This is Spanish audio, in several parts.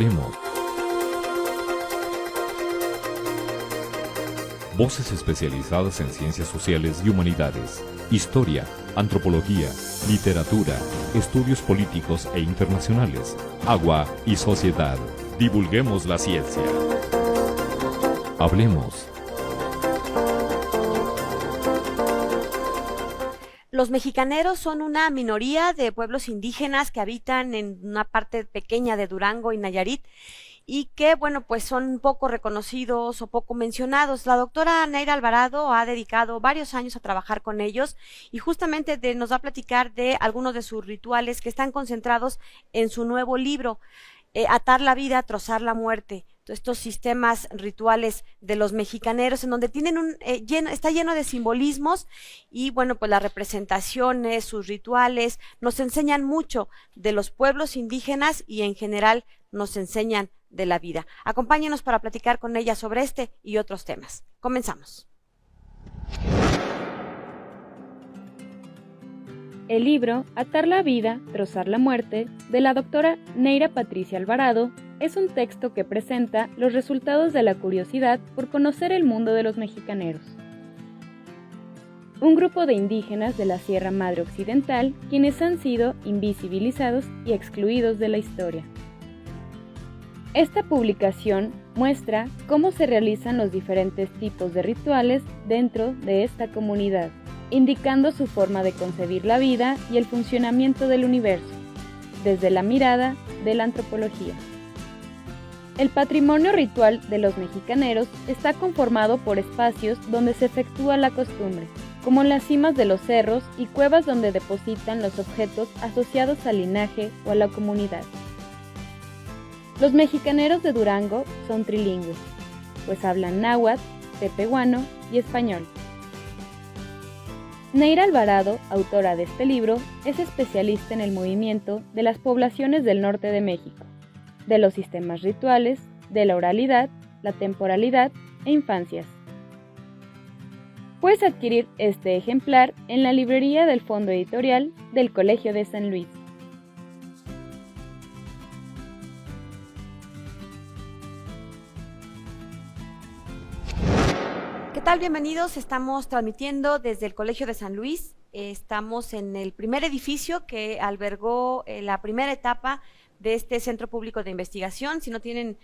Hablemos. Voces especializadas en ciencias sociales y humanidades, historia, antropología, literatura, estudios políticos e internacionales, agua y sociedad. Divulguemos la ciencia. Hablemos. Los mexicaneros son una minoría de pueblos indígenas que habitan en una parte pequeña de Durango y Nayarit y que, bueno, pues son poco reconocidos o poco mencionados. La doctora Neira Alvarado ha dedicado varios años a trabajar con ellos y justamente nos va a platicar de algunos de sus rituales que están concentrados en su nuevo libro, Atar la vida, trozar la muerte. Estos sistemas rituales de los mexicaneros en donde tienen está lleno de simbolismos y bueno, pues las representaciones, sus rituales nos enseñan mucho de los pueblos indígenas y en general nos enseñan de la vida. Acompáñenos para platicar con ella sobre este y otros temas. Comenzamos. El libro Atar la vida, trozar la muerte, de la doctora Neira Patricia Alvarado, es un texto que presenta los resultados de la curiosidad por conocer el mundo de los mexicaneros. Un grupo de indígenas de la Sierra Madre Occidental quienes han sido invisibilizados y excluidos de la historia. Esta publicación muestra cómo se realizan los diferentes tipos de rituales dentro de esta comunidad, indicando su forma de concebir la vida y el funcionamiento del universo, desde la mirada de la antropología. El patrimonio ritual de los mexicaneros está conformado por espacios donde se efectúa la costumbre, como las cimas de los cerros y cuevas donde depositan los objetos asociados al linaje o a la comunidad. Los mexicaneros de Durango son trilingües, pues hablan náhuatl, tepehuano y español. Neira Alvarado, autora de este libro, es especialista en el movimiento de las poblaciones del norte de México, de los sistemas rituales, de la oralidad, la temporalidad e infancias. Puedes adquirir este ejemplar en la librería del Fondo Editorial del Colegio de San Luis. ¿Qué tal? Bienvenidos. Estamos transmitiendo desde el Colegio de San Luis. Estamos en el primer edificio que albergó la primera etapa de este Centro Público de Investigación. Si no tienen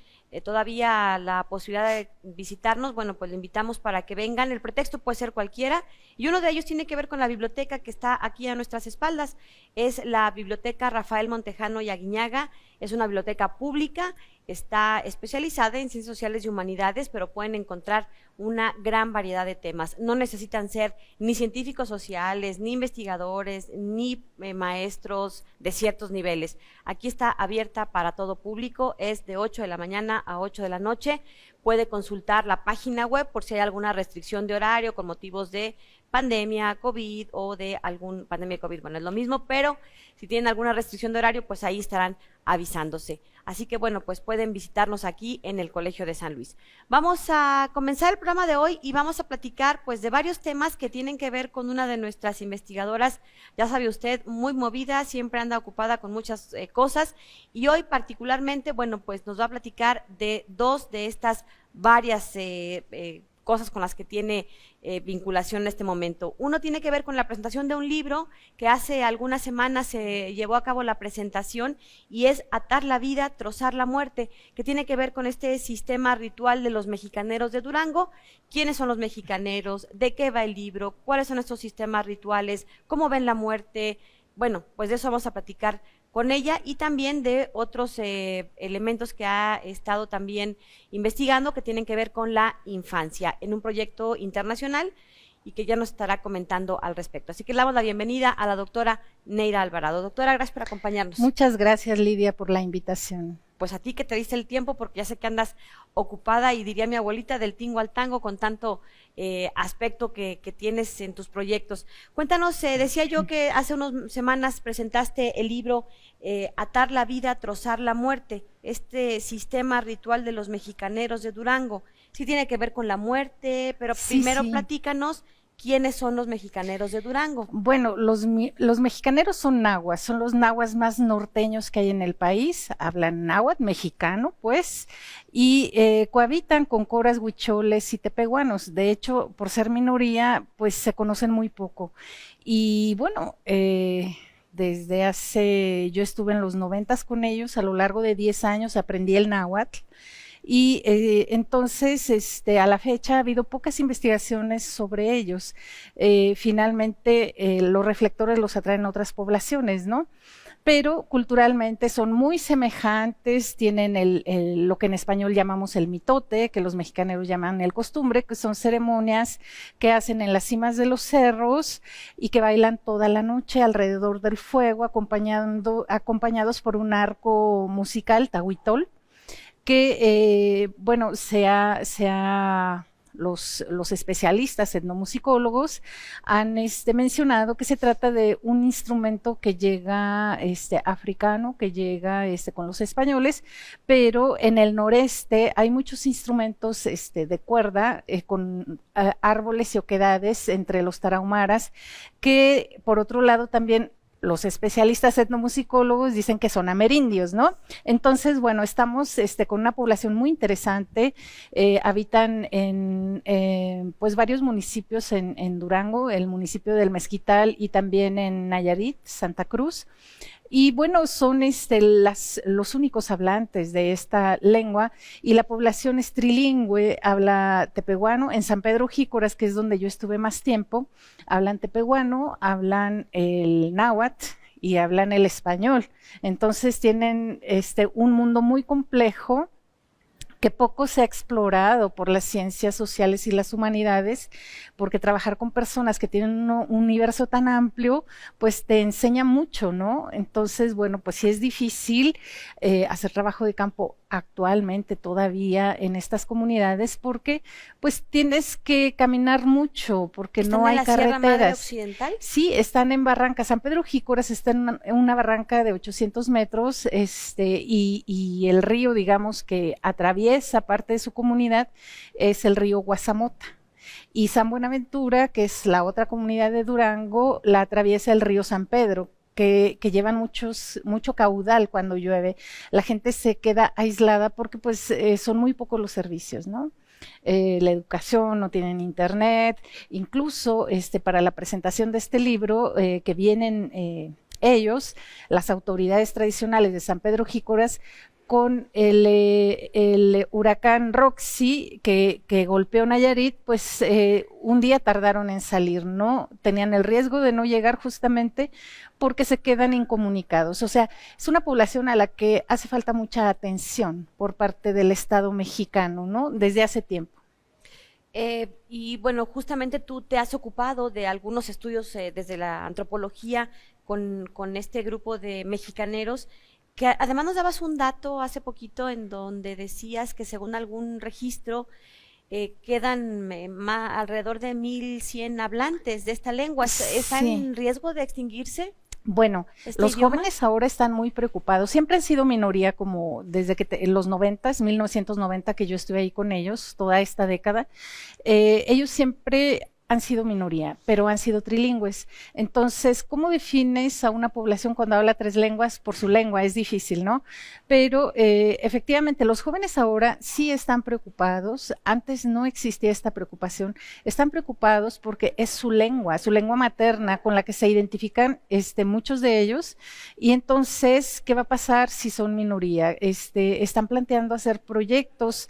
todavía la posibilidad de visitarnos, bueno, pues le invitamos para que vengan. El pretexto puede ser cualquiera y uno de ellos tiene que ver con la biblioteca que está aquí a nuestras espaldas. Es la Biblioteca Rafael Montejano y Aguiñaga. Es una biblioteca pública, está especializada en ciencias sociales y humanidades, pero pueden encontrar una gran variedad de temas. No necesitan ser ni científicos sociales, ni investigadores, ni maestros de ciertos niveles. Aquí está abierta para todo público, es de 8 de la mañana a 8 de la noche. Puede consultar la página web por si hay alguna restricción de horario con motivos de pandemia, COVID o de algún pandemia de COVID. Bueno, es lo mismo, pero si tienen alguna restricción de horario, pues ahí estarán avisándose. Así que bueno, pues pueden visitarnos aquí en el Colegio de San Luis. Vamos a comenzar el programa de hoy y vamos a platicar pues de varios temas que tienen que ver con una de nuestras investigadoras, ya sabe usted, muy movida, siempre anda ocupada con muchas cosas y hoy particularmente, bueno, pues nos va a platicar de dos de estas varias cosas con las que tiene vinculación en este momento. Uno tiene que ver con la presentación de un libro que hace algunas semanas se llevó a cabo la presentación y es Atar la vida, trozar la muerte, que tiene que ver con este sistema ritual de los mexicaneros de Durango. ¿Quiénes son los mexicaneros? ¿De qué va el libro? ¿Cuáles son estos sistemas rituales? ¿Cómo ven la muerte? Bueno, pues de eso vamos a platicar con ella y también de otros elementos que ha estado también investigando que tienen que ver con la infancia en un proyecto internacional y que ya nos estará comentando al respecto. Así que le damos la bienvenida a la doctora Neira Alvarado. Doctora, gracias por acompañarnos. Muchas gracias, Lidia, por la invitación. Pues a ti que te diste el tiempo, porque ya sé que andas ocupada y diría mi abuelita del tingo al tango con tanto aspecto que tienes en tus proyectos. Cuéntanos, decía yo que hace unas semanas presentaste el libro Atar la vida, trozar la muerte, este sistema ritual de los mexicaneros de Durango. Sí tiene que ver con la muerte, pero primero platícanos ¿quiénes son los mexicaneros de Durango? Bueno, los mexicaneros son nahuas, son los nahuas más norteños que hay en el país, hablan náhuatl mexicano, pues, y cohabitan con coras, huicholes y tepehuanos. De hecho, por ser minoría, pues se conocen muy poco. Y bueno, yo estuve en los 90 con ellos, a lo largo de 10 años aprendí el náhuatl. Y entonces, a la fecha ha habido pocas investigaciones sobre ellos. Finalmente, los reflectores los atraen otras poblaciones, ¿no? Pero culturalmente son muy semejantes, tienen lo que en español llamamos el mitote, que los mexicaneros llaman el costumbre, que son ceremonias que hacen en las cimas de los cerros y que bailan toda la noche alrededor del fuego, acompañados por un arco musical, tahuitol, que, bueno, los especialistas etnomusicólogos han mencionado que se trata de un instrumento que llega africano, que llega con los españoles, pero en el noreste hay muchos instrumentos de cuerda con árboles y oquedades entre los tarahumaras, que por otro lado también los especialistas etnomusicólogos dicen que son amerindios, ¿no? Entonces, bueno, estamos con una población muy interesante, habitan en pues varios municipios en Durango, el municipio del Mezquital y también en Nayarit, Santa Cruz. Y bueno, son los únicos hablantes de esta lengua y la población es trilingüe, habla tepehuano. En San Pedro Jícoras, que es donde yo estuve más tiempo, hablan tepehuano, hablan el náhuatl y hablan el español. Entonces tienen un mundo muy complejo que poco se ha explorado por las ciencias sociales y las humanidades, porque trabajar con personas que tienen un universo tan amplio, pues te enseña mucho, ¿no? Entonces, bueno, pues sí es difícil hacer trabajo de campo actualmente todavía en estas comunidades, porque pues tienes que caminar mucho, porque no hay carreteras. ¿Están en la Sierra Madre Occidental? Sí, están en barranca. San Pedro Jícoras está en una barranca de 800 metros, y el río, digamos, que atraviesa parte de su comunidad es el río Guasamota. Y San Buenaventura, que es la otra comunidad de Durango, la atraviesa el río San Pedro, que llevan mucho caudal cuando llueve. La gente se queda aislada porque pues son muy pocos los servicios, ¿no? La educación, no tienen internet, incluso para la presentación de este libro que vienen ellos, las autoridades tradicionales de San Pedro Jícoras, con el huracán Roxy que golpeó Nayarit, pues un día tardaron en salir, ¿no? Tenían el riesgo de no llegar justamente porque se quedan incomunicados. O sea, es una población a la que hace falta mucha atención por parte del Estado mexicano, ¿no? Desde hace tiempo. Y bueno, justamente tú te has ocupado de algunos estudios desde la antropología con este grupo de mexicaneros, que además nos dabas un dato hace poquito en donde decías que según algún registro quedan alrededor de 1,100 hablantes de esta lengua. ¿Está en riesgo de extinguirse? Bueno, los jóvenes ahora están muy preocupados. Siempre han sido minoría, como desde que en los 1990, que yo estuve ahí con ellos, toda esta década. Ellos siempre han sido minoría, pero han sido trilingües. Entonces, ¿cómo defines a una población cuando habla 3 lenguas? Por su lengua, es difícil, ¿no? Pero efectivamente, los jóvenes ahora sí están preocupados. Antes no existía esta preocupación. Están preocupados porque es su lengua materna, con la que se identifican muchos de ellos. Y entonces, ¿qué va a pasar si son minoría? Están planteando hacer proyectos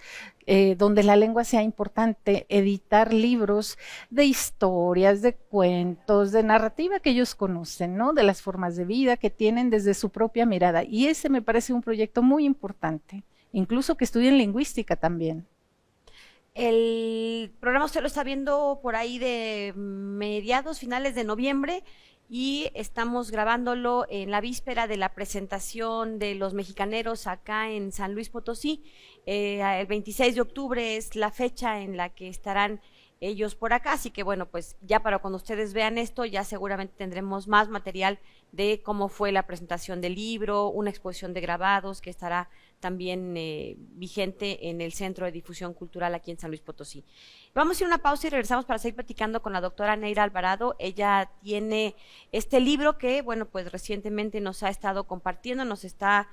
donde la lengua sea importante, editar libros de historias, de cuentos, de narrativa que ellos conocen, ¿no? De las formas de vida que tienen desde su propia mirada. Y ese me parece un proyecto muy importante, incluso que estudien lingüística también. El programa usted lo está viendo por ahí de finales de noviembre, y estamos grabándolo en la víspera de la presentación de los mexicaneros acá en San Luis Potosí. El 26 de octubre es la fecha en la que estarán ellos por acá, así que bueno, pues ya para cuando ustedes vean esto, ya seguramente tendremos más material de cómo fue la presentación del libro, una exposición de grabados que estará también vigente en el Centro de Difusión Cultural aquí en San Luis Potosí. Vamos a ir a una pausa y regresamos para seguir platicando con la doctora Neira Alvarado. Ella tiene este libro que, bueno, pues recientemente nos ha estado compartiendo, nos va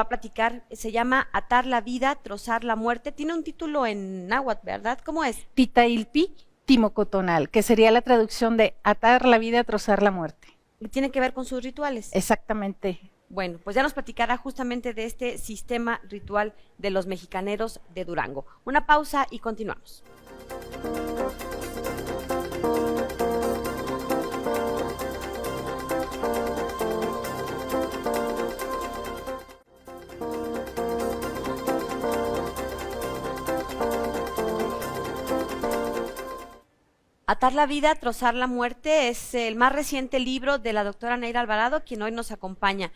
a platicar, se llama Atar la vida, trozar la muerte. Tiene un título en náhuatl, ¿verdad? ¿Cómo es? Titailpi Timocotonal, que sería la traducción de atar la vida, trozar la muerte. Y tiene que ver con sus rituales. Exactamente. Bueno, pues ya nos platicará justamente de este sistema ritual de los mexicaneros de Durango. Una pausa y continuamos. Atar la vida, trozar la muerte es el más reciente libro de la doctora Neira Alvarado, quien hoy nos acompaña.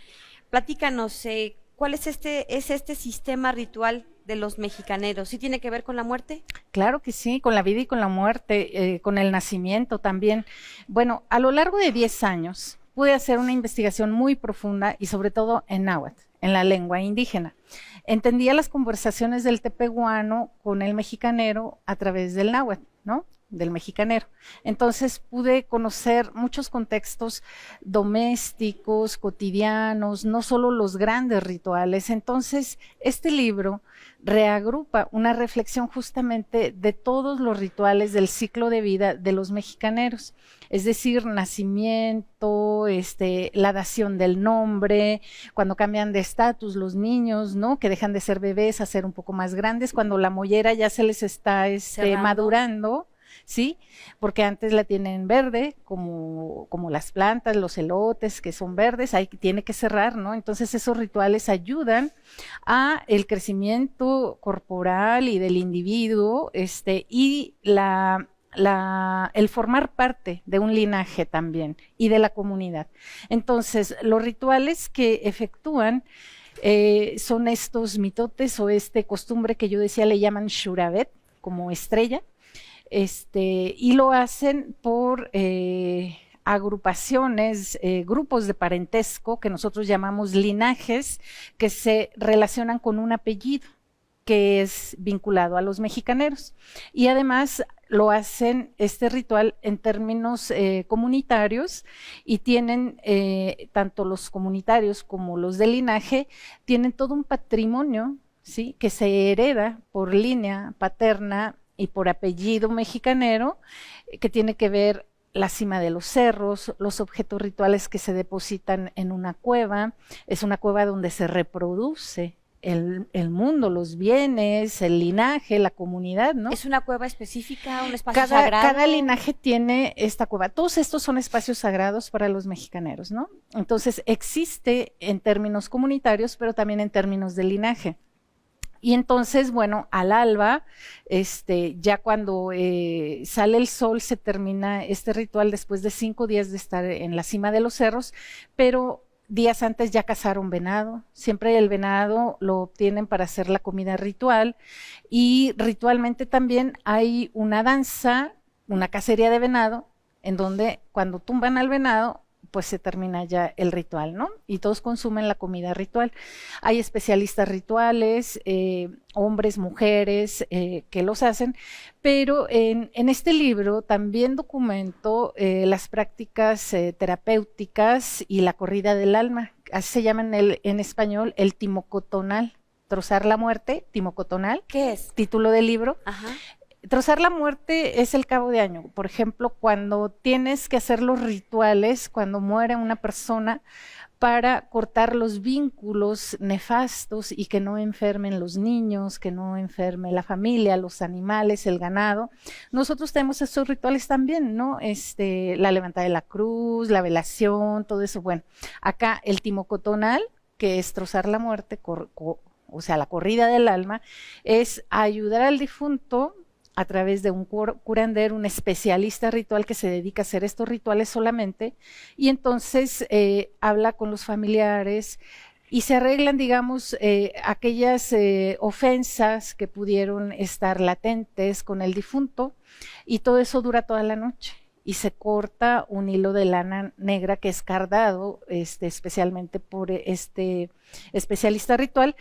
Platícanos, ¿cuál es este sistema ritual de los mexicaneros? ¿Sí tiene que ver con la muerte? Claro que sí, con la vida y con la muerte, con el nacimiento también. Bueno, a lo largo de 10 años pude hacer una investigación muy profunda y sobre todo en náhuatl, en la lengua indígena. Entendía las conversaciones del tepehuano con el mexicanero a través del náhuatl, ¿no? Del mexicanero. Entonces pude conocer muchos contextos domésticos, cotidianos, no solo los grandes rituales. Entonces, este libro reagrupa una reflexión justamente de todos los rituales del ciclo de vida de los mexicaneros, es decir, nacimiento, la dación del nombre, cuando cambian de estatus los niños, ¿no? Que dejan de ser bebés a ser un poco más grandes, cuando la mollera ya se les está madurando, ¿sí? Porque antes la tienen verde, como las plantas, los elotes que son verdes, ahí tiene que cerrar, ¿no? Entonces esos rituales ayudan a el crecimiento corporal y del individuo, y el formar parte de un linaje también y de la comunidad. Entonces, los rituales que efectúan son estos mitotes o costumbre que yo decía le llaman shuravet, como estrella, y lo hacen por agrupaciones, grupos de parentesco que nosotros llamamos linajes, que se relacionan con un apellido que es vinculado a los mexicaneros. Y además lo hacen este ritual en términos comunitarios y tienen, tanto los comunitarios como los de linaje, tienen todo un patrimonio, ¿sí? Que se hereda por línea paterna y por apellido mexicanero, que tiene que ver la cima de los cerros, los objetos rituales que se depositan en una cueva, es una cueva donde se reproduce el mundo, los bienes, el linaje, la comunidad, ¿no? ¿Es una cueva específica, un espacio sagrado? Cada linaje tiene esta cueva. Todos estos son espacios sagrados para los mexicaneros, ¿no? Entonces existe en términos comunitarios, pero también en términos de linaje. Y entonces, bueno, al alba, ya cuando sale el sol, se termina este ritual después de 5 días de estar en la cima de los cerros, pero días antes ya cazaron venado. Siempre el venado lo obtienen para hacer la comida ritual, y ritualmente también hay una danza, una cacería de venado, en donde cuando tumban al venado, pues se termina ya el ritual, ¿no? Y todos consumen la comida ritual. Hay especialistas rituales, hombres, mujeres, que los hacen, pero en este libro también documento las prácticas terapéuticas y la corrida del alma. Así se llama en español el timocotonal, trozar la muerte, timocotonal. ¿Qué es? Título del libro. Ajá. Trozar la muerte es el cabo de año. Por ejemplo, cuando tienes que hacer los rituales, cuando muere una persona, para cortar los vínculos nefastos y que no enfermen los niños, que no enferme la familia, los animales, el ganado. Nosotros tenemos estos rituales también, ¿no? La levantada de la cruz, la velación, todo eso. Bueno, acá el timocotonal, que es trozar la muerte, o sea, la corrida del alma, es ayudar al difunto a través de un curandero, un especialista ritual que se dedica a hacer estos rituales solamente, y entonces habla con los familiares y se arreglan, digamos, aquellas ofensas que pudieron estar latentes con el difunto, y todo eso dura toda la noche. y se corta un hilo de lana negra que es cardado especialmente por este especialista ritual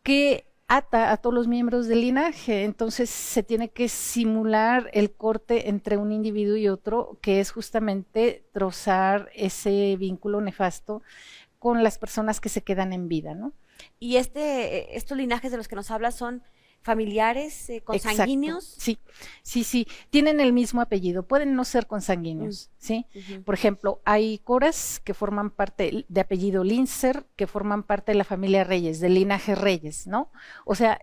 que ata a todos los miembros del linaje. Entonces se tiene que simular el corte entre un individuo y otro, que es justamente trozar ese vínculo nefasto con las personas que se quedan en vida, ¿no? Y estos linajes de los que nos hablas son familiares, consanguíneos. Exacto. Sí, tienen el mismo apellido, pueden no ser consanguíneos, ¿sí? Por ejemplo, hay coras que forman parte de apellido Linzer, que forman parte de la familia Reyes, del linaje Reyes, ¿no? O sea,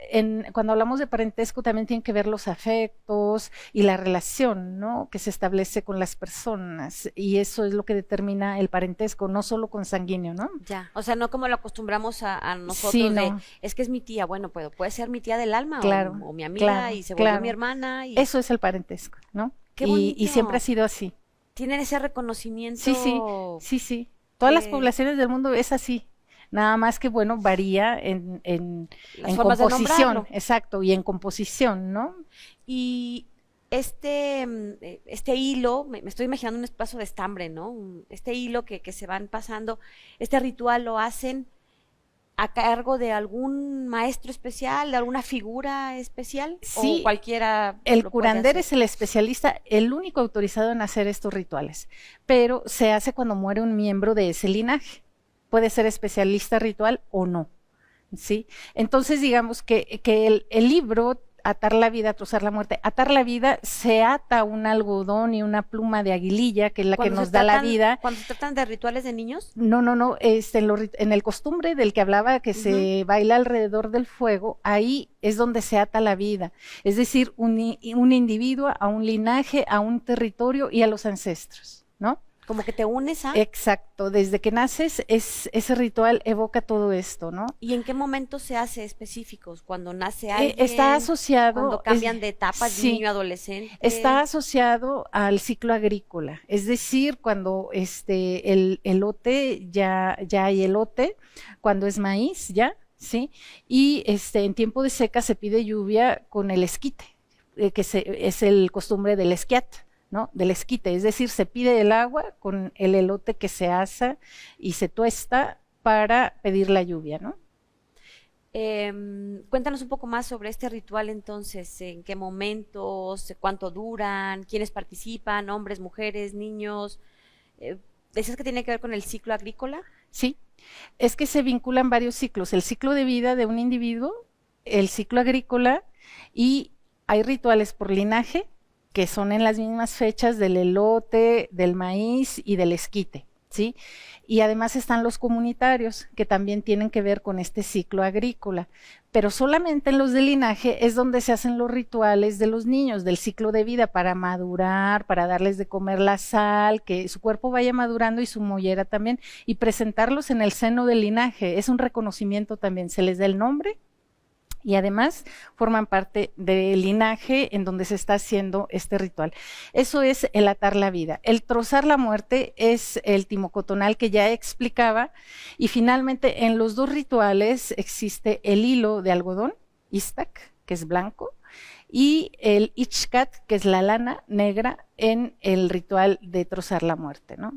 cuando hablamos de parentesco también tienen que ver los afectos y la relación, ¿no? Que se establece con las personas, y eso es lo que determina el parentesco, no solo consanguíneo, ¿no? Ya, o sea, no como lo acostumbramos a nosotros Sí, de, no. es que es mi tía, bueno, puede ser mi tía del alma Claro, o mi amiga claro, y se volvió claro. mi hermana. Y Eso es el parentesco, ¿no? Qué Y bonito. siempre ha sido así. Tienen ese reconocimiento. Sí. Todas las poblaciones del mundo es así. Nada más que, bueno, varía en Las formas de composición, nombrarlo. exacto, y en composición, ¿no? Y este hilo, me estoy imaginando un espacio de estambre, ¿no? Este hilo que se van pasando, este ritual lo hacen a cargo de algún maestro especial, de alguna figura especial, Sí, o cualquiera. el lo puede curandero hacer? es el especialista, el único autorizado en hacer estos rituales, pero se hace cuando muere un miembro de ese linaje. Puede ser especialista ritual o no, ¿sí? Entonces, digamos que el libro Atar la vida, trozar la muerte, atar la vida, se ata un algodón y una pluma de aguililla, que es la que Cuando nos se da la tratan- vida. Cuando se tratan de rituales de niños. No, en el costumbre del que hablaba, que se baila alrededor del fuego, ahí es donde se ata la vida, es decir, un individuo a un linaje, a un territorio y a los ancestros, ¿no? Como que te unes a. Exacto, desde que naces ese ritual evoca todo esto, ¿no? ¿Y en qué momento se hace específicos? Cuando nace alguien. Está asociado. Cuando cambian de etapa de sí, niño a adolescente. Está asociado al ciclo agrícola, es decir, cuando el elote, ya hay elote, cuando es maíz, ya, ¿sí? Y en tiempo de seca se pide lluvia con el esquite, es el costumbre del esquiat, ¿no? Del esquite, es decir, se pide el agua con el elote que se asa y se tuesta para pedir la lluvia, ¿no? Cuéntanos un poco más sobre este ritual entonces, en qué momentos, cuánto duran, quiénes participan, hombres, mujeres, niños. ¿Decías que tiene que ver con el ciclo agrícola? Sí, es que se vinculan varios ciclos, el ciclo de vida de un individuo, el ciclo agrícola, y hay rituales por linaje, que son en las mismas fechas del elote, del maíz y del esquite, ¿sí? Y además están los comunitarios, que también tienen que ver con este ciclo agrícola, pero solamente en los de linaje es donde se hacen los rituales de los niños, del ciclo de vida, para madurar, para darles de comer la sal, que su cuerpo vaya madurando y su mollera también, y presentarlos en el seno del linaje. Es un reconocimiento también, se les da el nombre, y además forman parte del linaje en donde se está haciendo este ritual. Eso es el atar la vida. El trozar la muerte es el timocotonal que ya explicaba, y finalmente en los dos rituales existe el hilo de algodón, istak, que es blanco, y el ichkat, que es la lana negra en el ritual de trozar la muerte, ¿no?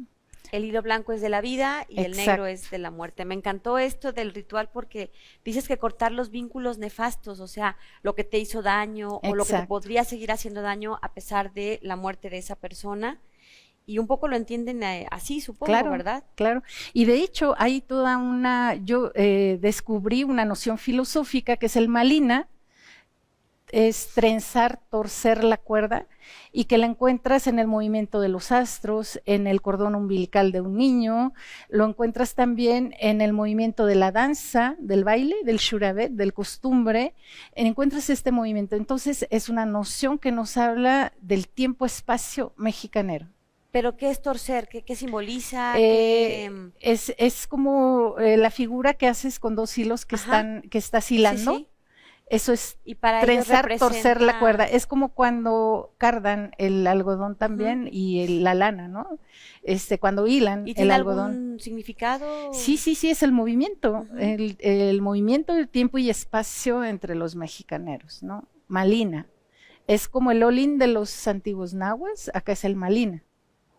El hilo blanco es de la vida y el Exacto. negro es de la muerte. Me encantó esto del ritual porque dices que cortar los vínculos nefastos, o sea, lo que te hizo daño o lo que te Exacto. podría seguir haciendo daño a pesar de la muerte de esa persona. Y un poco lo entienden así, supongo, Claro, ¿verdad? claro. Y de hecho hay yo descubrí una noción filosófica que es el malina, es trenzar, torcer la cuerda, y que la encuentras en el movimiento de los astros, en el cordón umbilical de un niño, lo encuentras también en el movimiento de la danza, del baile, del shurabet, del costumbre, encuentras este movimiento. Entonces es una noción que nos habla del tiempo-espacio mexicanero. Pero ¿qué es torcer? ¿Qué simboliza? Es como la figura que haces con dos hilos que estás hilando. Sí, sí. Eso es Y para ellos trenzar, torcer la representa- cuerda. Es como cuando cardan el algodón también y la lana, ¿no? Cuando hilan ¿Y el tiene algodón. algún significado? Sí, es el movimiento, el movimiento del tiempo y espacio entre los mexicaneros, ¿no? Malina. Es como el olín de los antiguos nahuas, acá es el malina.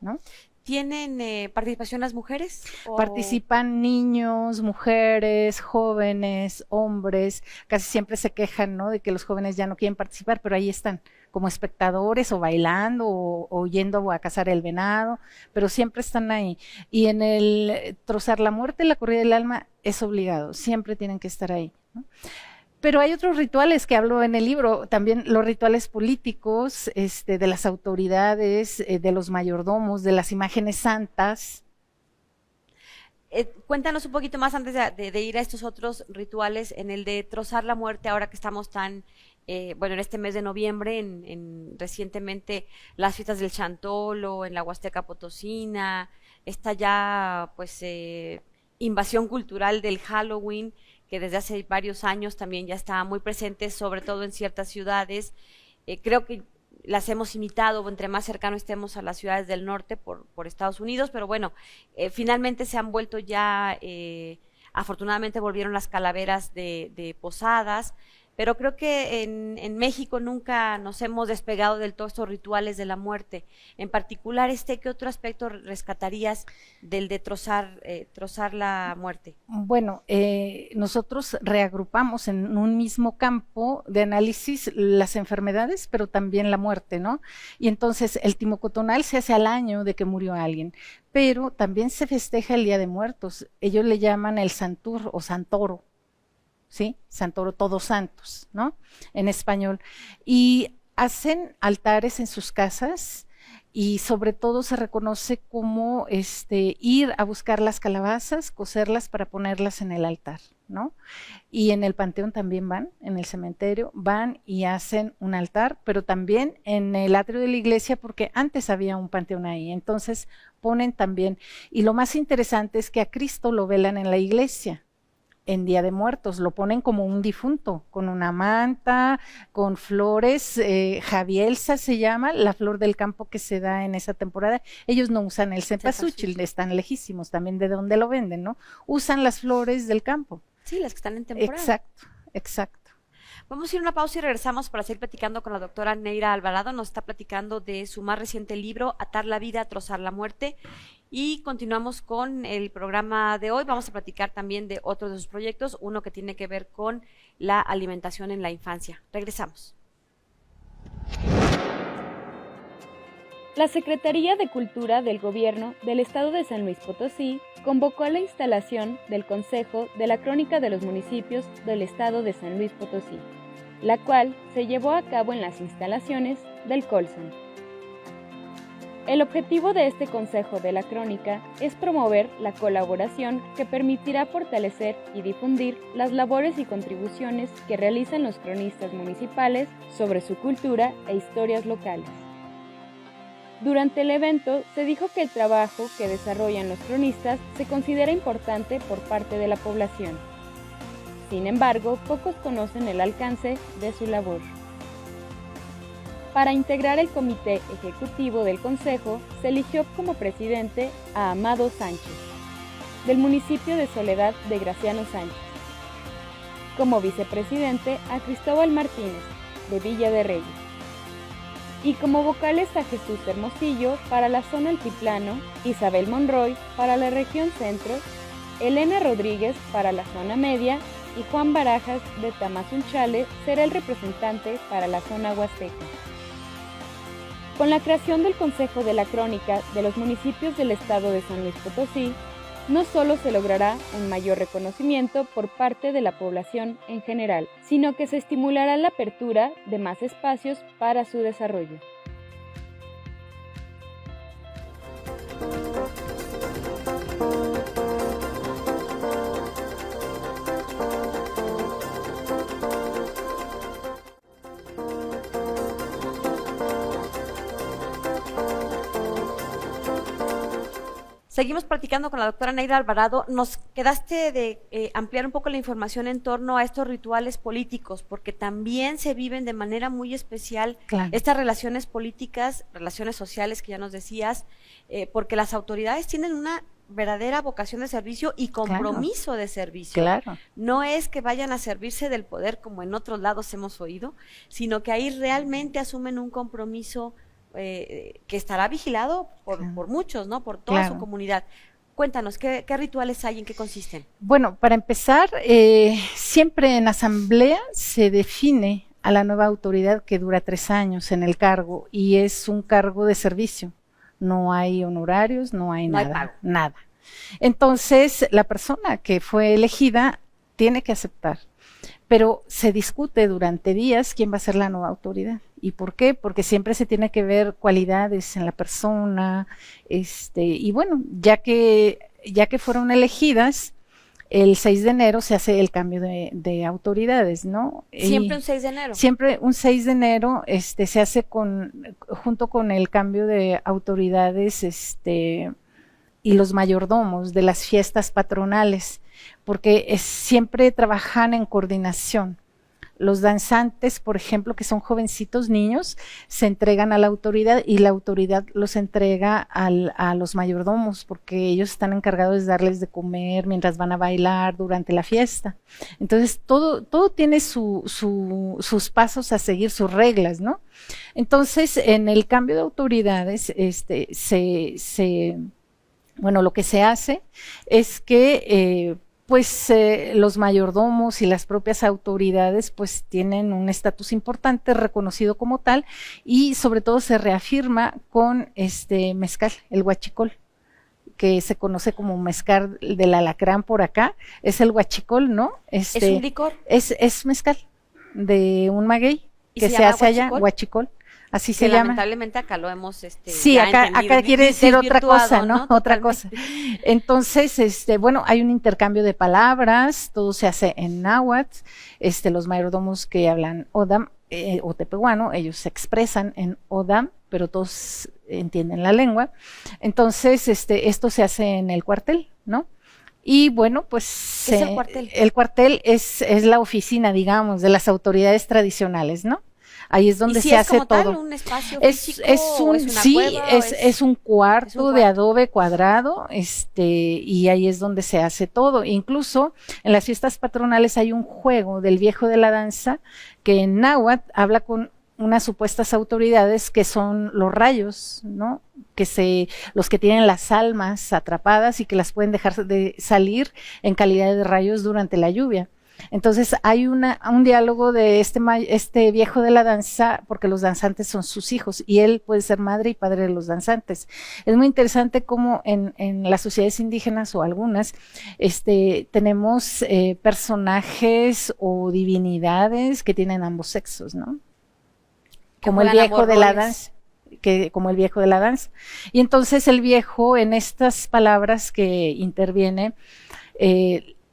¿no? ¿Tienen participación las mujeres? Participan niños, mujeres, jóvenes, hombres. Casi siempre se quejan, ¿no?, de que los jóvenes ya no quieren participar, pero ahí están como espectadores o bailando o yendo a cazar el venado, pero siempre están ahí. Y en el Trozar la Muerte, la corrida del alma, es obligado, siempre tienen que estar ahí, ¿no? Pero hay otros rituales que hablo en el libro, también los rituales políticos, de las autoridades, de los mayordomos, de las imágenes santas. Cuéntanos un poquito más antes de ir a estos otros rituales, en el de Trozar la Muerte, ahora que estamos tan, en este mes de noviembre, recientemente las fiestas del Chantolo, en la Huasteca Potosina, está ya pues invasión cultural del Halloween, que desde hace varios años también ya está muy presente, sobre todo en ciertas ciudades. Creo que las hemos imitado, entre más cercano estemos a las ciudades del norte por Estados Unidos, pero bueno, finalmente se han vuelto ya, afortunadamente volvieron las calaveras de Posadas, pero creo que en México nunca nos hemos despegado del todo estos rituales de la muerte. En particular, ¿qué otro aspecto rescatarías del de trozar la muerte? Bueno, nosotros reagrupamos en un mismo campo de análisis las enfermedades, pero también la muerte, ¿no? Y entonces el timocotonal se hace al año de que murió alguien, pero también se festeja el Día de Muertos. Ellos le llaman el Santur o Santoro, ¿sí? Santoro, Todos Santos, ¿no?, en español. Y hacen altares en sus casas y sobre todo se reconoce como ir a buscar las calabazas, cocerlas para ponerlas en el altar, ¿no? Y en el panteón también van, en el cementerio, van y hacen un altar, pero también en el atrio de la iglesia, porque antes había un panteón ahí, entonces ponen también. Y lo más interesante es que a Cristo lo velan en la iglesia. En Día de Muertos lo ponen como un difunto, con una manta, con flores, javielsa se llama, la flor del campo que se da en esa temporada. Ellos no usan el cempasúchil, están lejísimos también de donde lo venden, ¿no? Usan las flores del campo. Sí, las que están en temporada. Exacto, exacto. Vamos a ir a una pausa y regresamos para seguir platicando con la doctora Neira Alvarado. Nos está platicando de su más reciente libro, Atar la vida, trozar la muerte. Y continuamos con el programa de hoy. Vamos a platicar también de otros de sus proyectos, uno que tiene que ver con la alimentación en la infancia. Regresamos. La Secretaría de Cultura del Gobierno del Estado de San Luis Potosí convocó a la instalación del Consejo de la Crónica de los Municipios del Estado de San Luis Potosí, la cual se llevó a cabo en las instalaciones del Colsan. El objetivo de este Consejo de la Crónica es promover la colaboración que permitirá fortalecer y difundir las labores y contribuciones que realizan los cronistas municipales sobre su cultura e historias locales. Durante el evento se dijo que el trabajo que desarrollan los cronistas se considera importante por parte de la población. Sin embargo, pocos conocen el alcance de su labor. Para integrar el comité ejecutivo del Consejo, se eligió como presidente a Amado Sánchez, del municipio de Soledad de Graciano Sánchez. Como vicepresidente a Cristóbal Martínez, de Villa de Reyes. Y como vocales a Jesús Hermosillo para la zona altiplano, Isabel Monroy para la región centro, Elena Rodríguez para la zona media y Juan Barajas de Tamazunchale será el representante para la zona huasteca. Con la creación del Consejo de la Crónica de los municipios del estado de San Luis Potosí, no solo se logrará un mayor reconocimiento por parte de la población en general, sino que se estimulará la apertura de más espacios para su desarrollo. Seguimos platicando con la doctora Neira Alvarado. Nos quedaste de ampliar un poco la información en torno a estos rituales políticos, porque también se viven de manera muy especial estas relaciones políticas, relaciones sociales que ya nos decías, porque las autoridades tienen una verdadera vocación de servicio y compromiso de servicio. Claro. No es que vayan a servirse del poder como en otros lados hemos oído, sino que ahí realmente asumen un compromiso que estará vigilado por muchos, ¿no? Por toda su comunidad. Cuéntanos, ¿qué rituales hay? ¿En qué consisten? Bueno, para empezar, siempre en asamblea se define a la nueva autoridad que dura 3 años en el cargo y es un cargo de servicio. No hay honorarios, no hay nada, nada. Entonces, la persona que fue elegida tiene que aceptar, pero se discute durante días quién va a ser la nueva autoridad. ¿Y por qué? Porque siempre se tiene que ver cualidades en la persona, y bueno, ya que fueron elegidas, el 6 de enero se hace el cambio de autoridades, ¿no? Siempre un 6 de enero. Siempre un 6 de enero se hace junto con el cambio de autoridades y los mayordomos de las fiestas patronales, porque siempre trabajan en coordinación. Los danzantes, por ejemplo, que son jovencitos niños, se entregan a la autoridad y la autoridad los entrega a los mayordomos, porque ellos están encargados de darles de comer mientras van a bailar durante la fiesta. Entonces, todo tiene sus pasos a seguir, sus reglas, ¿no? Entonces, en el cambio de autoridades, bueno, lo que se hace es que los mayordomos y las propias autoridades pues tienen un estatus importante, reconocido como tal, y sobre todo se reafirma con mezcal, el huachicol, que se conoce como mezcal del alacrán por acá, es el huachicol, ¿no? ¿Es un licor? Es mezcal de un maguey que se hace allá, huachicol. Así se llama. Lamentablemente acá lo hemos sí, acá quiere decir otra cosa, ¿no? Otra cosa. Entonces, bueno, hay un intercambio de palabras, todo se hace en náhuatl, los mayordomos que hablan odam o tepehuano, ellos se expresan en odam, pero todos entienden la lengua. Entonces, esto se hace en el cuartel, ¿no? Y bueno, pues ¿qué es el cuartel? El cuartel es la oficina, digamos, de las autoridades tradicionales, ¿no? Ahí es donde se hace todo. Tal, ¿un espacio físico, es un cuarto de adobe cuadrado, y ahí es donde se hace todo. Incluso en las fiestas patronales hay un juego del viejo de la danza que en náhuatl habla con unas supuestas autoridades que son los rayos, ¿no? Los que tienen las almas atrapadas y que las pueden dejar de salir en calidad de rayos durante la lluvia. Entonces hay un diálogo de este viejo de la danza, porque los danzantes son sus hijos y él puede ser madre y padre de los danzantes. Es muy interesante cómo en las sociedades indígenas o algunas tenemos personajes o divinidades que tienen ambos sexos, ¿no? Como el viejo de la danza. Como el viejo de la danza. Y entonces el viejo, en estas palabras que interviene,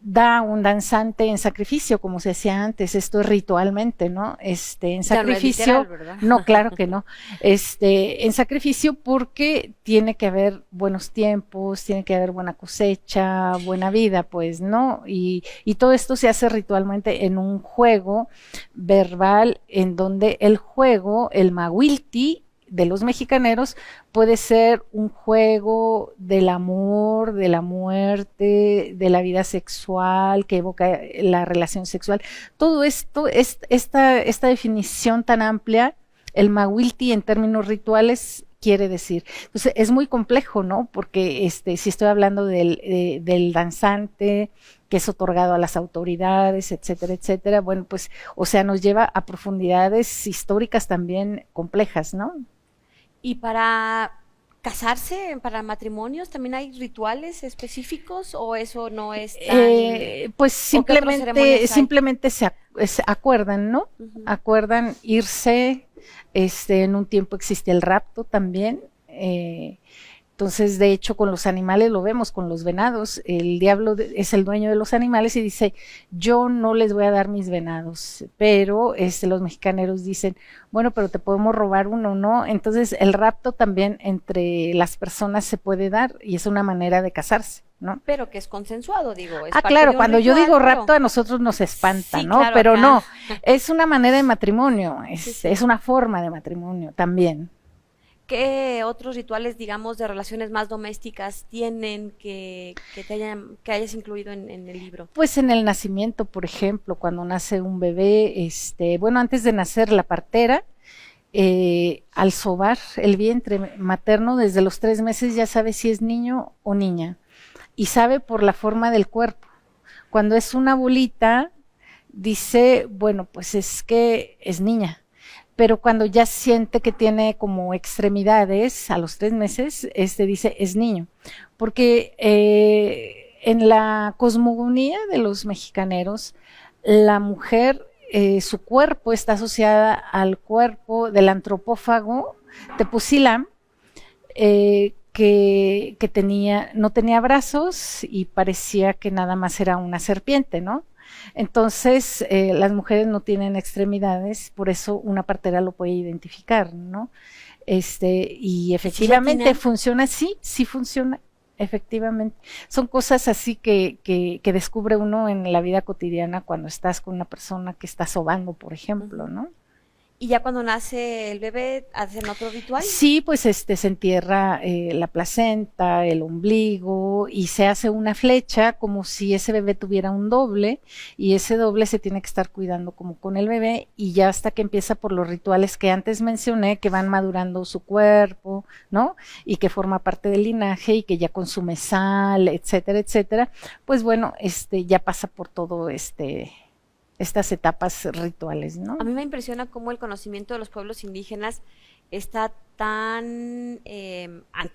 da un danzante en sacrificio, como se hacía antes, esto es ritualmente, ¿no? En sacrificio, no es literal, ¿verdad? No, claro que no. En sacrificio porque tiene que haber buenos tiempos, tiene que haber buena cosecha, buena vida, pues, ¿no? Y todo esto se hace ritualmente en un juego verbal en donde el juego, el mahuilti, de los mexicaneros puede ser un juego del amor, de la muerte, de la vida sexual, que evoca la relación sexual. Todo esto, esta definición tan amplia, el mahuilti en términos rituales quiere decir. Entonces es muy complejo, ¿no? Porque si estoy hablando del danzante que es otorgado a las autoridades, etcétera, etcétera, bueno, pues, o sea, nos lleva a profundidades históricas también complejas, ¿no? ¿Y para casarse, para matrimonios, también hay rituales específicos o eso no es tan...? Pues simplemente se acuerdan, ¿no? Uh-huh. Acuerdan irse, en un tiempo existe el rapto también, entonces, de hecho, con los animales lo vemos, con los venados, el diablo es el dueño de los animales y dice, yo no les voy a dar mis venados, pero los mexicaneros dicen, bueno, pero te podemos robar uno, ¿no? Entonces, el rapto también entre las personas se puede dar y es una manera de casarse, ¿no? Pero que es consensuado, digo. Claro, cuando yo digo rapto a nosotros nos espanta, sí, ¿no? Claro, pero no, es una manera de matrimonio, es una forma de matrimonio también. ¿Qué otros rituales, digamos, de relaciones más domésticas tienen que hayas incluido en el libro? Pues en el nacimiento, por ejemplo, cuando nace un bebé, bueno, antes de nacer la partera al sobar el vientre materno desde los 3 meses ya sabe si es niño o niña, y sabe por la forma del cuerpo. Cuando es una bolita, dice, bueno, pues es que es niña, pero cuando ya siente que tiene como extremidades a los 3 meses, dice es niño, porque en la cosmogonía de los mexicaneros, la mujer, su cuerpo está asociada al cuerpo del antropófago Tepoztlán, que no tenía brazos y parecía que nada más era una serpiente, ¿no? Entonces, las mujeres no tienen extremidades, por eso una partera lo puede identificar, ¿no? Y efectivamente funciona así, sí funciona, efectivamente. Son cosas así que descubre uno en la vida cotidiana cuando estás con una persona que está sobando, por ejemplo, ¿no? ¿Y ya cuando nace el bebé hacen otro ritual? Sí, pues se entierra la placenta, el ombligo, y se hace una flecha como si ese bebé tuviera un doble, y ese doble se tiene que estar cuidando como con el bebé, y ya hasta que empieza por los rituales que antes mencioné, que van madurando su cuerpo, ¿no? Y que forma parte del linaje y que ya consume sal, etcétera, etcétera. Pues bueno, ya pasa por todo estas etapas rituales, ¿no? A mí me impresiona cómo el conocimiento de los pueblos indígenas está tan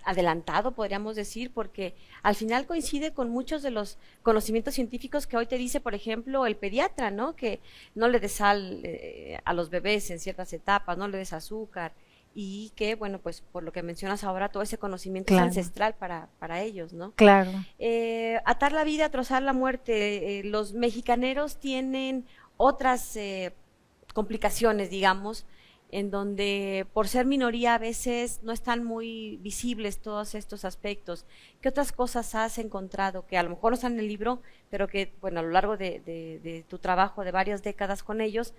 adelantado, podríamos decir, porque al final coincide con muchos de los conocimientos científicos que hoy te dice, por ejemplo, el pediatra, ¿no? Que no le des sal a los bebés en ciertas etapas, no le des azúcar, y que, bueno, pues por lo que mencionas ahora, todo ese conocimiento es ancestral para ellos, ¿no? Claro. Atar la vida, trozar la muerte, los mexicaneros tienen otras complicaciones, digamos, en donde por ser minoría a veces no están muy visibles todos estos aspectos. ¿Qué otras cosas has encontrado que a lo mejor no están en el libro, pero que, bueno, a lo largo de tu trabajo de varias décadas con ellos,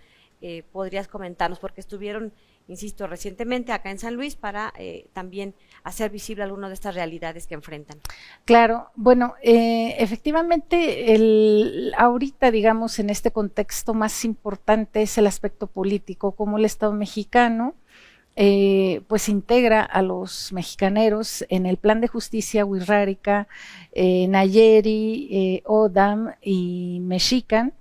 podrías comentarnos? Porque estuvieron, insisto, recientemente acá en San Luis para también hacer visible algunas de estas realidades que enfrentan. Claro, bueno, efectivamente, ahorita, digamos, en este contexto más importante es el aspecto político, como el Estado mexicano pues integra a los mexicaneros en el Plan de Justicia Wixárika, Nayeri, Odam y Mexican.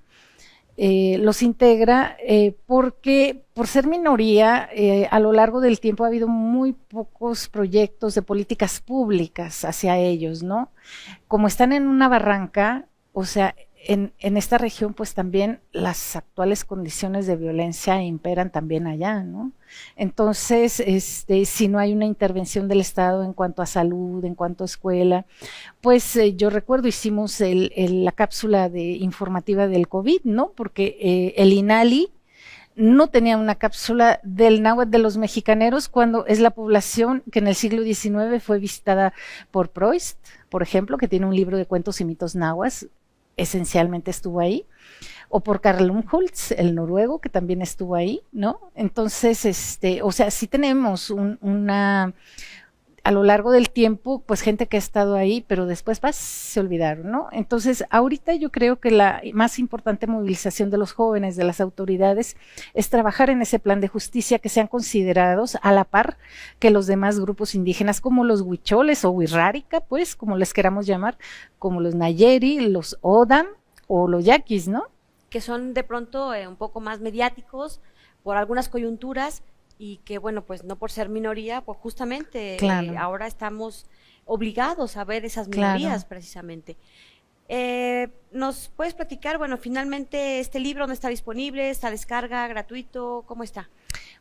Los integra porque por ser minoría a lo largo del tiempo ha habido muy pocos proyectos de políticas públicas hacia ellos, ¿no? Como están en una barranca, o sea, en esta región pues también las actuales condiciones de violencia imperan también allá, ¿no? Entonces, si no hay una intervención del Estado en cuanto a salud, en cuanto a escuela, pues yo recuerdo hicimos la cápsula informativa del COVID, ¿no? Porque el INALI no tenía una cápsula del náhuatl de los mexicaneros cuando es la población que en el siglo XIX fue visitada por Proist, por ejemplo, que tiene un libro de cuentos y mitos náhuatl, esencialmente estuvo ahí, o por Karl Umholtz, el noruego, que también estuvo ahí, ¿no? Entonces, o sea, sí tenemos a lo largo del tiempo, pues gente que ha estado ahí, pero después se olvidaron, ¿no? Entonces, ahorita yo creo que la más importante movilización de los jóvenes, de las autoridades, es trabajar en ese plan de justicia, que sean considerados a la par que los demás grupos indígenas, como los huicholes o wixárika, pues, como les queramos llamar, como los nayeri, los odam o los yaquis, ¿no? Que son de pronto un poco más mediáticos por algunas coyunturas, y que, bueno, pues no por ser minoría, pues justamente ahora estamos obligados a ver esas minorías precisamente. ¿Nos puedes platicar, bueno, finalmente este libro dónde está disponible? ¿Está descarga, gratuito? ¿Cómo está?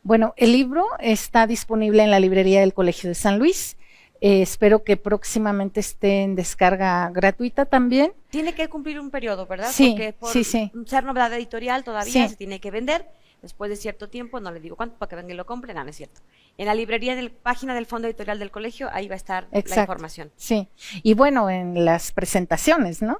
Bueno, el libro está disponible en la librería del Colegio de San Luis. Espero que próximamente esté en descarga gratuita también. Tiene que cumplir un periodo, ¿verdad? Sí, porque por sí. ser novedad editorial todavía se tiene que vender. Después de cierto tiempo, no le digo cuánto, para que venga y lo compren, no es cierto. En la librería, página del Fondo Editorial del Colegio, ahí va a estar la información. Sí, y bueno, en las presentaciones, ¿no?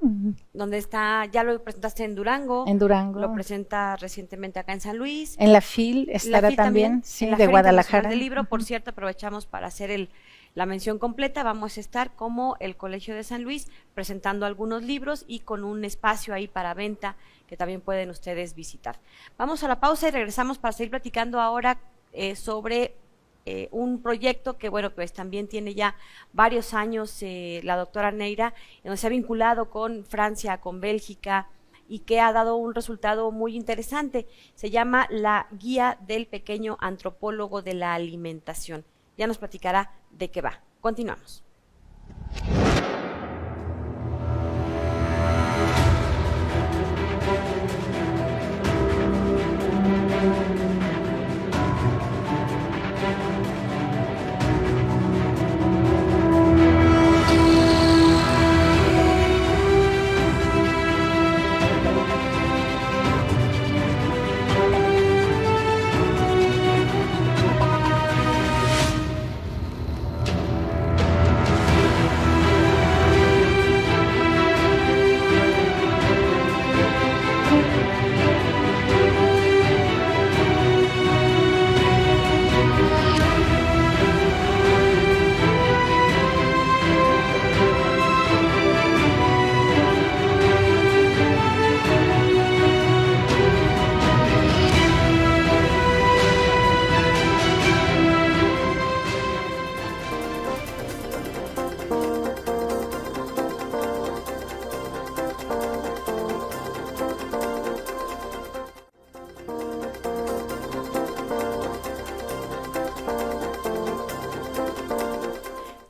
Donde está, ya lo presentaste en Durango. En Durango. Lo presenta recientemente acá en San Luis. En la FIL estará también, sí, en la de Guadalajara. Del libro, por cierto, aprovechamos para hacer la mención completa. Vamos a estar como el Colegio de San Luis presentando algunos libros y con un espacio ahí para venta que también pueden ustedes visitar. Vamos a la pausa y regresamos para seguir platicando ahora sobre un proyecto que, bueno, pues también tiene ya varios años la doctora Neira, en donde se ha vinculado con Francia, con Bélgica, y que ha dado un resultado muy interesante. Se llama la Guía del Pequeño Antropólogo de la Alimentación. Ya nos platicará de qué va. Continuamos.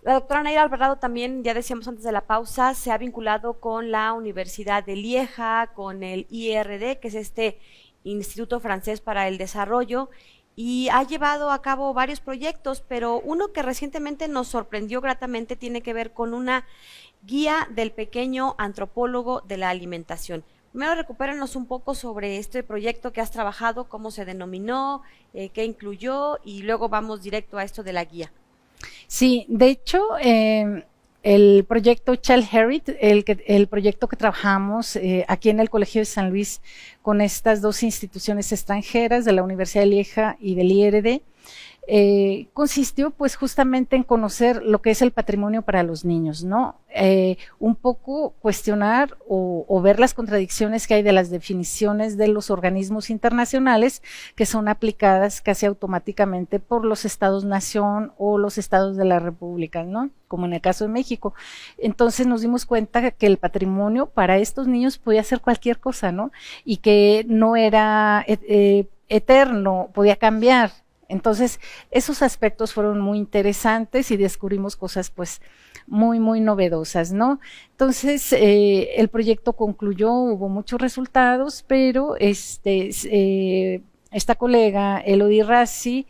La doctora Neira Alvarado también, ya decíamos antes de la pausa, se ha vinculado con la Universidad de Lieja, con el IRD, que es este Instituto Francés para el Desarrollo, y ha llevado a cabo varios proyectos, pero uno que recientemente nos sorprendió gratamente tiene que ver con una guía del pequeño antropólogo de la alimentación. Primero, recupérenos un poco sobre este proyecto que has trabajado, cómo se denominó, qué incluyó, y luego vamos directo a esto de la guía. Sí, de hecho, el proyecto Child Herit, el proyecto que trabajamos aquí en el Colegio de San Luis con estas dos instituciones extranjeras de la Universidad de Lieja y del IRD, consistió pues justamente en conocer lo que es el patrimonio para los niños, ¿no? Un poco cuestionar o ver las contradicciones que hay de las definiciones de los organismos internacionales que son aplicadas casi automáticamente por los estados-nación o los estados de la república, ¿no? Como en el caso de México. Entonces nos dimos cuenta que el patrimonio para estos niños podía ser cualquier cosa, ¿no? Y que no era eterno, podía cambiar. Entonces, esos aspectos fueron muy interesantes y descubrimos cosas pues muy, muy novedosas, ¿no? Entonces, el proyecto concluyó, hubo muchos resultados, pero esta colega, Elodie Rassi,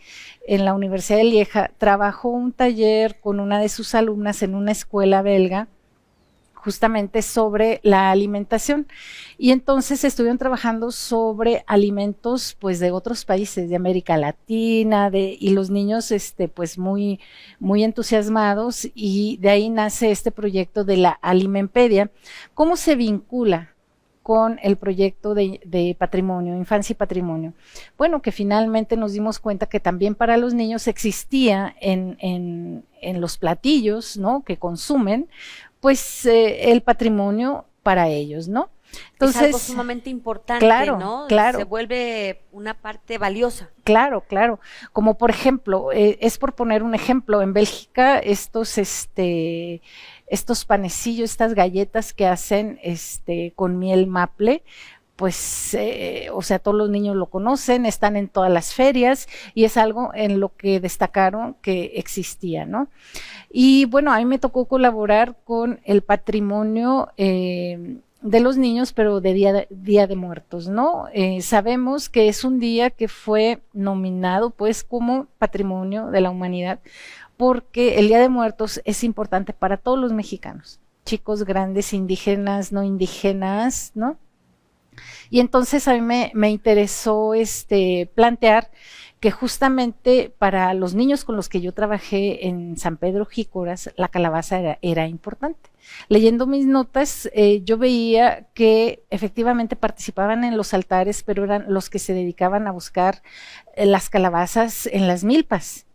en la Universidad de Lieja, trabajó un taller con una de sus alumnas en una escuela belga, justamente sobre la alimentación, y entonces estuvieron trabajando sobre alimentos pues de otros países de América Latina, y los niños pues muy, muy entusiasmados, y de ahí nace este proyecto de la Alimenpedia. ¿Cómo se vincula con el proyecto de patrimonio, infancia y patrimonio? Bueno, que finalmente nos dimos cuenta que también para los niños existía en los platillos, ¿no?, que consumen, pues el patrimonio para ellos, ¿no? Entonces, es algo sumamente importante, claro, ¿no? Claro. Se vuelve una parte valiosa. Claro, claro. Como por ejemplo, es por poner un ejemplo, en Bélgica estos panecillos, estas galletas que hacen con miel maple, pues, o sea, todos los niños lo conocen, están en todas las ferias y es algo en lo que destacaron que existía, ¿no? Y bueno, a mí me tocó colaborar con el patrimonio de los niños, pero de Día de Muertos, ¿no? Sabemos que es un día que fue nominado pues como Patrimonio de la Humanidad, porque el Día de Muertos es importante para todos los mexicanos, chicos, grandes, indígenas, no indígenas, ¿no? Y entonces a mí me interesó plantear que justamente para los niños con los que yo trabajé en San Pedro Jícoras, la calabaza era importante. Leyendo mis notas, yo veía que efectivamente participaban en los altares, pero eran los que se dedicaban a buscar las calabazas en las milpas.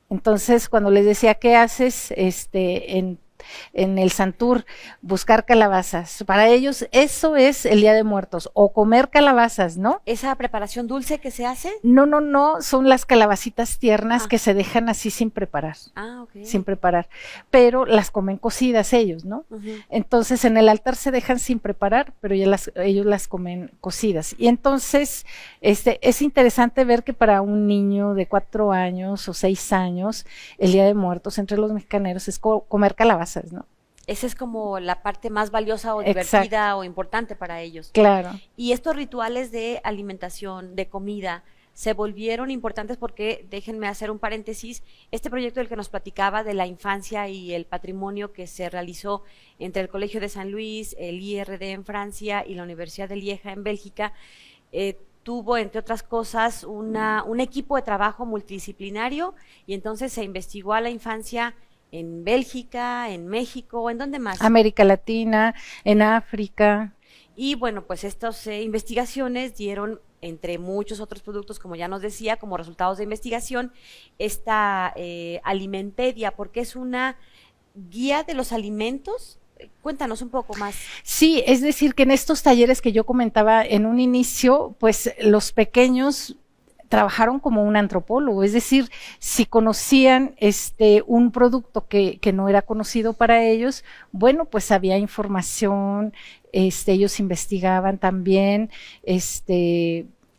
Entonces, cuando les decía, ¿qué haces en el Santur, buscar calabazas. Para ellos eso es el Día de Muertos, o comer calabazas, ¿no? ¿Esa preparación dulce que se hace? No, no, no, son las calabacitas tiernas que se dejan así sin preparar. Sin preparar, pero las comen cocidas ellos, ¿no? Entonces en el altar se dejan sin preparar, pero ellos las comen cocidas. Y entonces es interesante ver que para un niño de 4 años o 6 años, el Día de Muertos entre los mexicaneros es comer calabazas, ¿no? Esa es como la parte más valiosa o divertida o importante para ellos. Claro. Y estos rituales de alimentación, de comida, se volvieron importantes porque, déjenme hacer un paréntesis, este proyecto del que nos platicaba de la infancia y el patrimonio que se realizó entre el Colegio de San Luis, el IRD en Francia y la Universidad de Lieja en Bélgica, tuvo, entre otras cosas, un equipo de trabajo multidisciplinario, y entonces se investigó a la infancia en Bélgica, en México, ¿en dónde más? América Latina, en África. Y bueno, pues estas investigaciones dieron, entre muchos otros productos, como ya nos decía, como resultados de investigación, esta Alimenpedia, porque es una guía de los alimentos. Cuéntanos un poco más. Sí, es decir, que en estos talleres que yo comentaba en un inicio, pues los pequeños trabajaron como un antropólogo, es decir, si conocían un producto que no era conocido para ellos, bueno, pues había información, ellos investigaban también,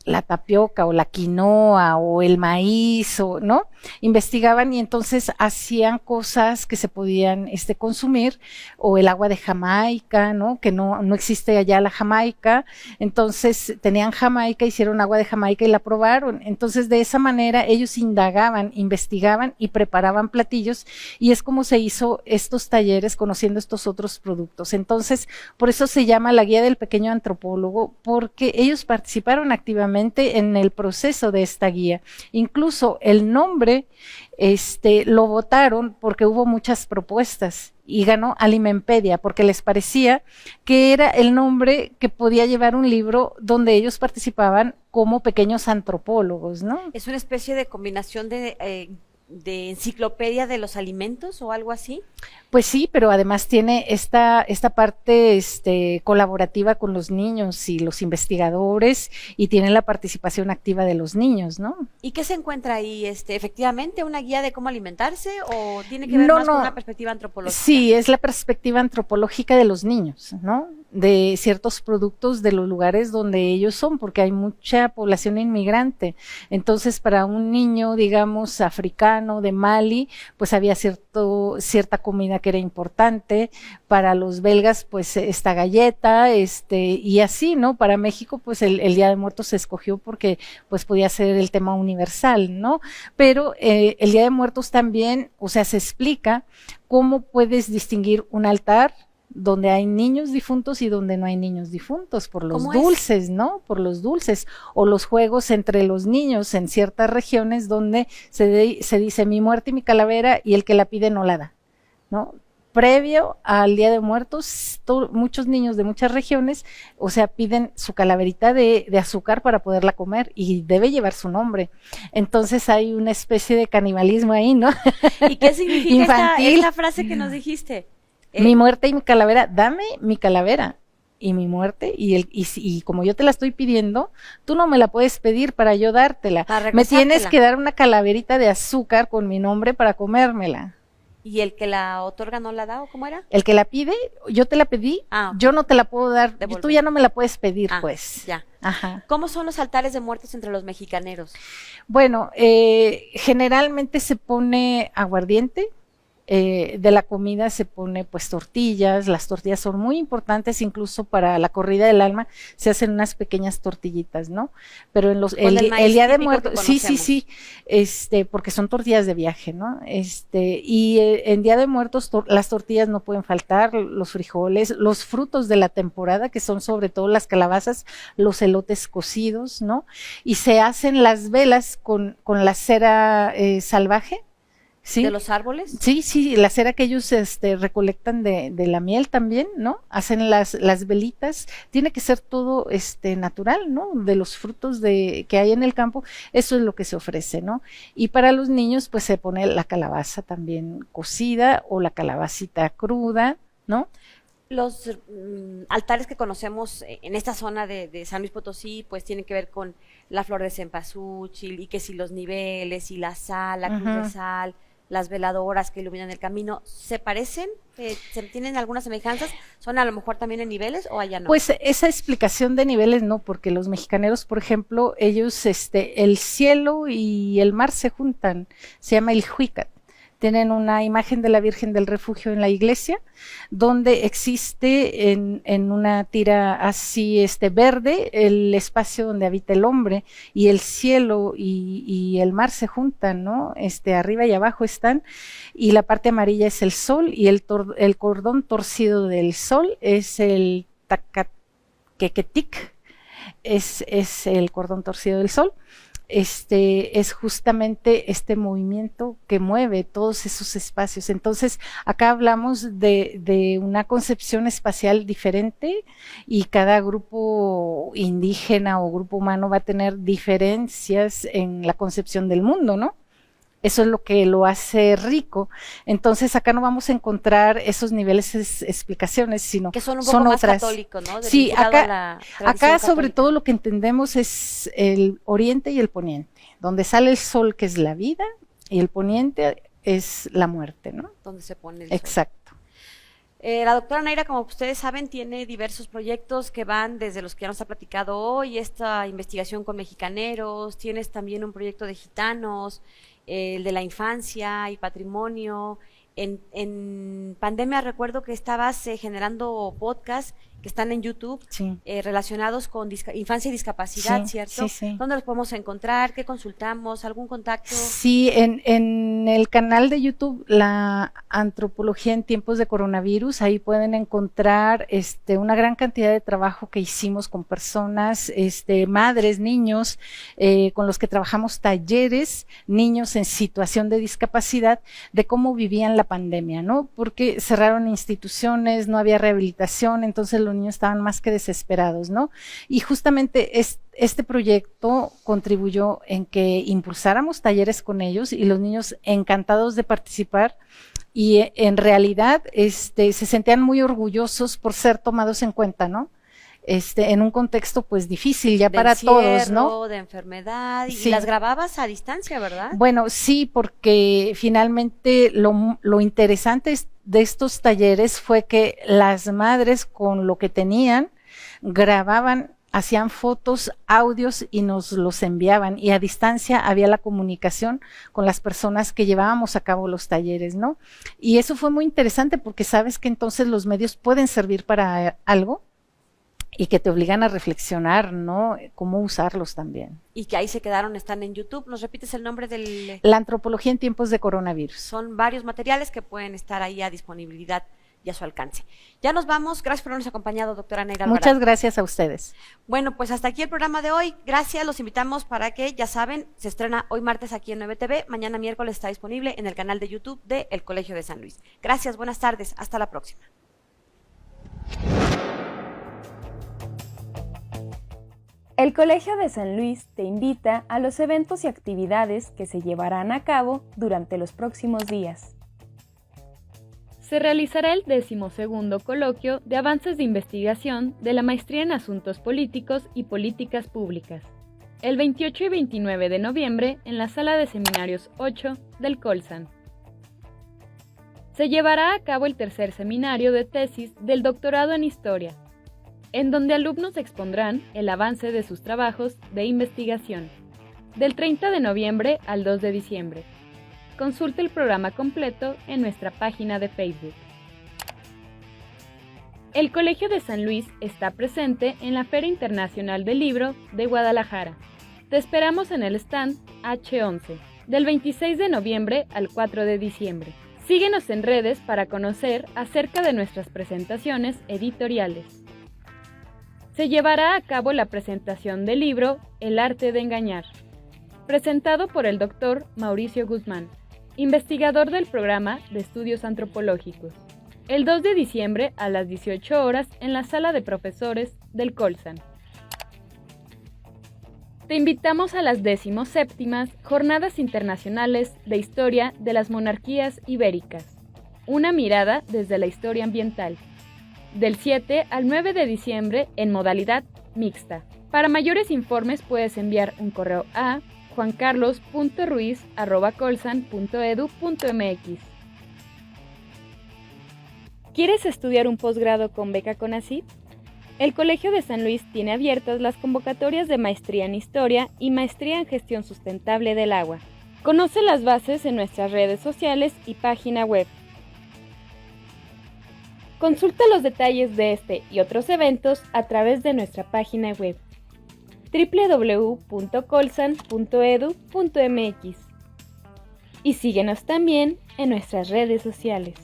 la tapioca o la quinoa o el maíz, o ¿no? Investigaban y entonces hacían cosas que se podían consumir, o el agua de Jamaica, ¿no? Que no existe allá la Jamaica, entonces tenían Jamaica, hicieron agua de Jamaica y la probaron, entonces de esa manera ellos indagaban, investigaban y preparaban platillos, y es como se hizo estos talleres conociendo estos otros productos. Entonces, por eso se llama la guía del pequeño antropólogo, porque ellos participaron activamente en el proceso de esta guía. Incluso el nombre lo votaron porque hubo muchas propuestas y ganó Alimenpedia porque les parecía que era el nombre que podía llevar un libro donde ellos participaban como pequeños antropólogos, ¿no? ¿Es una especie de combinación de enciclopedia de los alimentos o algo así? Pues sí, pero además tiene esta parte colaborativa con los niños y los investigadores, y tiene la participación activa de los niños, ¿no? ¿Y qué se encuentra ahí? ¿Efectivamente una guía de cómo alimentarse o tiene que ver más con una perspectiva antropológica? Sí, es la perspectiva antropológica de los niños, ¿no? De ciertos productos de los lugares donde ellos son, porque hay mucha población inmigrante. Entonces, para un niño, digamos, africano de Mali, pues había cierta comida que era importante. Para los belgas, pues esta galleta, y así, ¿no? Para México, pues el Día de Muertos se escogió porque pues podía ser el tema universal, ¿no? Pero el Día de Muertos también, o sea, se explica cómo puedes distinguir un altar donde hay niños difuntos y donde no hay niños difuntos, por los dulces, ¿no? Por los dulces, o los juegos entre los niños en ciertas regiones donde se dice mi muerte y mi calavera, y el que la pide no la da, ¿no? Previo al Día de Muertos, muchos niños de muchas regiones, o sea, piden su calaverita de azúcar para poderla comer, y debe llevar su nombre. Entonces hay una especie de canibalismo ahí, ¿no? ¿Y qué significa esta frase que nos dijiste? Mi muerte y mi calavera, dame mi calavera y mi muerte, y como yo te la estoy pidiendo, tú no me la puedes pedir para yo dártela. Me tienes que dar una calaverita de azúcar con mi nombre para comérmela. ¿Y el que la otorga no la da, o cómo era? El que la pide, yo te la pedí, yo no te la puedo dar, tú ya no me la puedes pedir, pues. Ya. Ajá. ¿Cómo son los altares de muertos entre los mexicaneros? Bueno, generalmente se pone aguardiente. De la comida se pone pues tortillas, las tortillas son muy importantes, incluso para la corrida del alma se hacen unas pequeñas tortillitas, ¿no? Pero en el Día de Muertos, sí, porque son tortillas de viaje, ¿no? Y en Día de Muertos las tortillas no pueden faltar, los frijoles, los frutos de la temporada, que son sobre todo las calabazas, los elotes cocidos, ¿no? Y se hacen las velas con la cera salvaje. Sí. ¿De los árboles? Sí, la cera que ellos recolectan de la miel también, ¿no? Hacen las velitas, tiene que ser todo natural, ¿no? De los frutos que hay en el campo, eso es lo que se ofrece, ¿no? Y para los niños, pues se pone la calabaza también cocida o la calabacita cruda, ¿no? Los altares que conocemos en esta zona de San Luis Potosí, pues tienen que ver con la flor de cempasúchil, y que si los niveles, y la sal, la cruz de sal, las veladoras que iluminan el camino, ¿se parecen? ¿Tienen algunas semejanzas? ¿Son a lo mejor también en niveles o allá no? Pues esa explicación de niveles no, porque los mexicaneros, por ejemplo, ellos, el cielo y el mar se juntan, se llama el Ilhuicat. Tienen una imagen de la Virgen del Refugio en la iglesia, donde existe en una tira así verde el espacio donde habita el hombre, y el cielo y el mar se juntan, ¿no? Arriba y abajo están, y la parte amarilla es el sol, y el cordón torcido del sol es el Tacaquequetic, es el cordón torcido del sol. Es justamente este movimiento que mueve todos esos espacios. Entonces, acá hablamos de una concepción espacial diferente, y cada grupo indígena o grupo humano va a tener diferencias en la concepción del mundo, ¿no? Eso es lo que lo hace rico. Entonces, acá no vamos a encontrar esos niveles de explicaciones, sino que son un poco más otras. Católicos, ¿no? Sí, acá católica. Sobre todo lo que entendemos es el oriente y el poniente, donde sale el sol, que es la vida, y el poniente es la muerte, ¿no? Donde se pone el Exacto. sol. La doctora Nayra, como ustedes saben, tiene diversos proyectos que van desde los que ya nos ha platicado hoy, esta investigación con mexicaneros, tienes también un proyecto de gitanos, el de la infancia y patrimonio. En pandemia recuerdo que estabas generando podcasts que están en YouTube, sí, relacionados con infancia y discapacidad, sí, ¿cierto? Sí. ¿Dónde los podemos encontrar? ¿Qué consultamos? ¿Algún contacto? Sí, en el canal de YouTube, la antropología en tiempos de coronavirus, ahí pueden encontrar una gran cantidad de trabajo que hicimos con personas, madres, niños, con los que trabajamos talleres, niños en situación de discapacidad, de cómo vivían la pandemia, ¿no? Porque cerraron instituciones, no había rehabilitación, entonces los niños estaban más que desesperados, ¿no? Y justamente este proyecto contribuyó en que impulsáramos talleres con ellos, y los niños encantados de participar, y en realidad se sentían muy orgullosos por ser tomados en cuenta, ¿no? En un contexto pues difícil ya para todos, ¿no? De enfermedad, sí. Y las grababas a distancia, ¿verdad? Bueno, sí, porque finalmente lo interesante de estos talleres fue que las madres, con lo que tenían, grababan, hacían fotos, audios, y nos los enviaban, y a distancia había la comunicación con las personas que llevábamos a cabo los talleres, ¿no? Y eso fue muy interesante, porque sabes que entonces los medios pueden servir para algo, y que te obligan a reflexionar, ¿no? Cómo usarlos también. Y que ahí se quedaron, están en YouTube. ¿Nos repites el nombre del...? La antropología en tiempos de coronavirus. Son varios materiales que pueden estar ahí a disponibilidad y a su alcance. Ya nos vamos. Gracias por habernos acompañado, doctora Nayra Alvarado. Muchas gracias a ustedes. Bueno, pues hasta aquí el programa de hoy. Gracias, los invitamos para que, ya saben, se estrena hoy martes aquí en 9TV, mañana miércoles está disponible en el canal de YouTube de El Colegio de San Luis. Gracias, buenas tardes, hasta la próxima. El Colegio de San Luis te invita a los eventos y actividades que se llevarán a cabo durante los próximos días. Se realizará el 12º coloquio de avances de investigación de la Maestría en Asuntos Políticos y Políticas Públicas, el 28 y 29 de noviembre en la Sala de Seminarios 8 del Colsan. Se llevará a cabo el tercer seminario de tesis del doctorado en Historia, en donde alumnos expondrán el avance de sus trabajos de investigación, del 30 de noviembre al 2 de diciembre. Consulte el programa completo en nuestra página de Facebook. El Colegio de San Luis está presente en la Feria Internacional del Libro de Guadalajara. Te esperamos en el stand H11, del 26 de noviembre al 4 de diciembre. Síguenos en redes para conocer acerca de nuestras presentaciones editoriales. Se llevará a cabo la presentación del libro El arte de engañar, presentado por el doctor Mauricio Guzmán, investigador del programa de estudios antropológicos. El 2 de diciembre a las 18 horas en la sala de profesores del Colsan. Te invitamos a las 17ª Jornadas Internacionales de Historia de las Monarquías Ibéricas. Una mirada desde la historia ambiental. Del 7 al 9 de diciembre en modalidad mixta. Para mayores informes puedes enviar un correo a juancarlos.ruiz@colsan.edu.mx. ¿Quieres estudiar un posgrado con beca CONACYT? El Colegio de San Luis tiene abiertas las convocatorias de Maestría en Historia y Maestría en Gestión Sustentable del Agua. Conoce las bases en nuestras redes sociales y página web. Consulta los detalles de este y otros eventos a través de nuestra página web www.colsan.edu.mx y síguenos también en nuestras redes sociales.